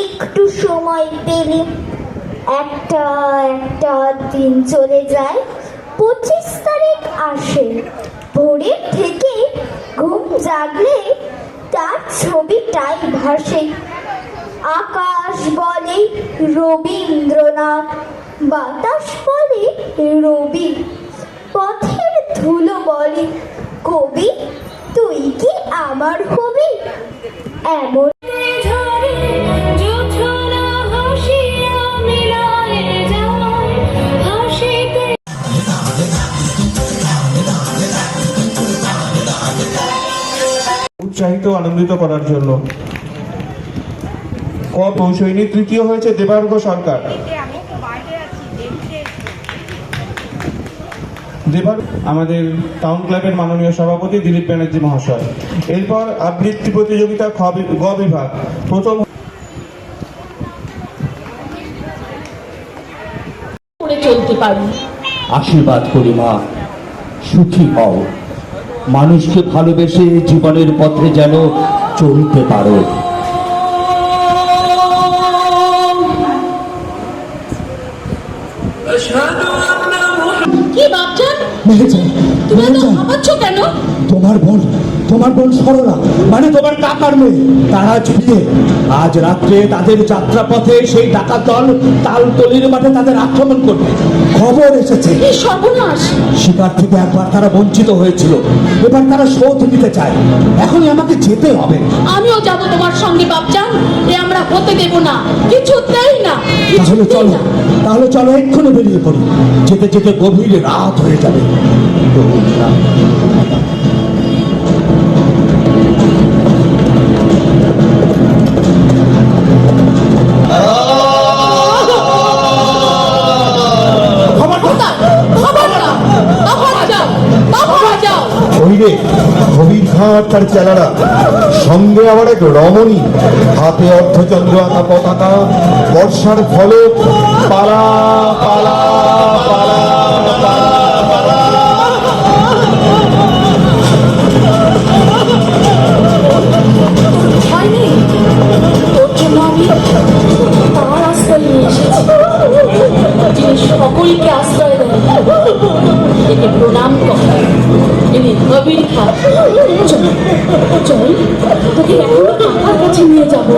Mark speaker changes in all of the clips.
Speaker 1: একটু সময় পেলে। একটা একটা দিন চলে যায়, 25 তারিখ আসে। ভোরের থেকে ঘুম জাগলে তার ছবিটাই ভাসে। আকাশ বলে রবীন্দ্রনাথ, বাতাস বলে রবি, পথের ধুলো বলে কবি, তুই কি আমার হবি। এমন
Speaker 2: উৎসাহিত আনন্দিত করার জন্য ক পৌঁছয়নি। তৃতীয় হয়েছে দেবার্ঘ সরকার। আমাদের টাউন ক্লাবের মাননীয় সভাপতি দিলীপ ব্যানার্জি মহাশয়। এরপর আবৃত্তি প্রতিযোগিতা গ বিভাগ প্রথম
Speaker 3: চলতে পারি।
Speaker 4: আশীর্বাদ করি মা, সুখী হও, মানুষকে ভালোবেসে জীবনের পথে যেন চলতে পারো।
Speaker 3: কি বাপজান, তুমি এত ভাবাচ্ছ কেন?
Speaker 4: তোমার বোন সরলা, মানে তোমার কাকার মেয়ে, তার আজ বিয়ে। আজ রাত্রে তাদের যাত্রাপথে সেই ডাকাত দল তালতলির মাঠে তাদের আক্রমণ করবে খবর এসেছে।
Speaker 3: সর্বনাশ!
Speaker 4: শিকার থেকে একবার তারা বঞ্চিত হয়েছিল, এবার তারা শোধ নিতে চায়। এখনই আমাকে যেতে হবে।
Speaker 3: আমিও যাব তোমার সঙ্গে বাপজান, এ আমরা হতে দেব না, কিছুতেই না।
Speaker 4: তাহলে চলো এক্ষুনি বেরিয়ে পড়ি, যেতে যেতে গভীর রাত হয়ে যাবে।
Speaker 5: কবির ঘাট তার চেলারা, সঙ্গে আবার এক রমণী, হাতে অর্ধচন্দ্র আঁকা পতাকা, বর্ষার ফলক, পালা পালা পালা পালা।
Speaker 3: হয়নি, তোর জন্য আমি তার আশ্রয় নিয়ে এসেছি, যিনি সকলকে আশ্রয় দেন। একে প্রণাম কর, ইনি কবির ঘাট। চল, তোকে এখন কাকার কাছে নিয়ে যাব।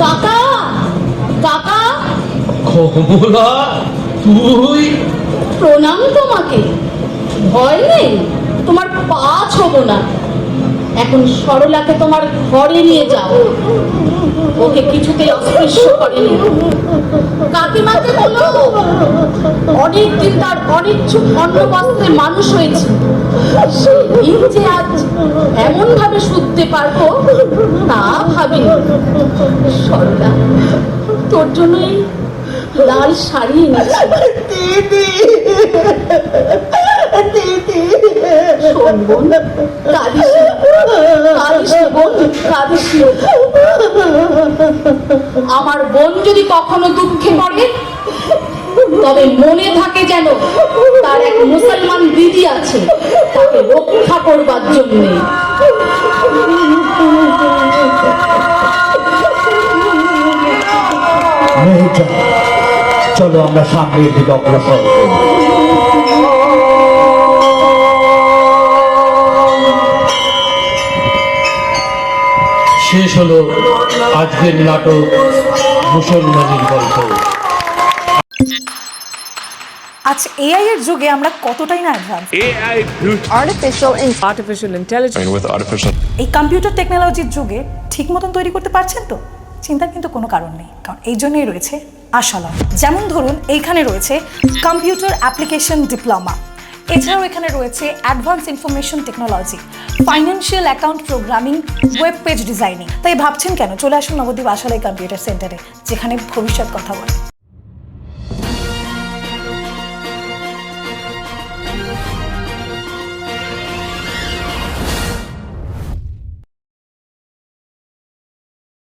Speaker 3: কাকা, কাকা!
Speaker 4: কমলা, তুই?
Speaker 3: প্রণাম তোমাকে। ভয় নেই, তোমার পা ছোব না। এখন সরলাকে তোমার ঘরে নিয়ে যাও, ওকে কিছুতেই অস্পৃশ্য করেনি। কাকিমাকে বলো অনেকদিন তার অনিচ্ছুক অন্য বস্ত্রে মানুষ হয়েছে, সেদিন যে আজ এমন ভাবে শুনতে পারবো তা ভাবিনি। সরলা, তোর জন্যই লাল শাড়ি এনেছি। শোন বোন, কাঁদিস বোন, কাঁদিস। আমার বোন যদি কখনো দুঃখে পড়ে, তবে মনে থাকে যেন তার এক মুসলমান দিদি আছে তাকে রক্ষা করবার জন্যে।
Speaker 4: চলো আমরা সামনের দিকে অগ্রসর হই। শেষ হলো আজকের নাটক মুসলমানের গল্প।
Speaker 6: আজ এআই এর যুগে আমরা কতটাই না অ্যাডভান্স।
Speaker 7: artificial intelligence
Speaker 6: এই কম্পিউটার টেকনোলজির যুগে ঠিক মতন তৈরি করতে পারছেন তো? চিন্তার কিন্তু কোনো কারণ নেই, কারণ এই জন্যই রয়েছে আশালম। যেমন ধরুন এইখানে রয়েছে কম্পিউটার অ্যাপ্লিকেশন ডিপ্লোমা, এছাড়াও এখানে রয়েছে advance information technology, financial account programming, web page designing. তাই ভাবছেন কেন? চলে আসুন নবদ্বীপ আশালয় কম্পিউটার সেন্টারে, যেখানে ভবিষ্যৎ কথা বলে।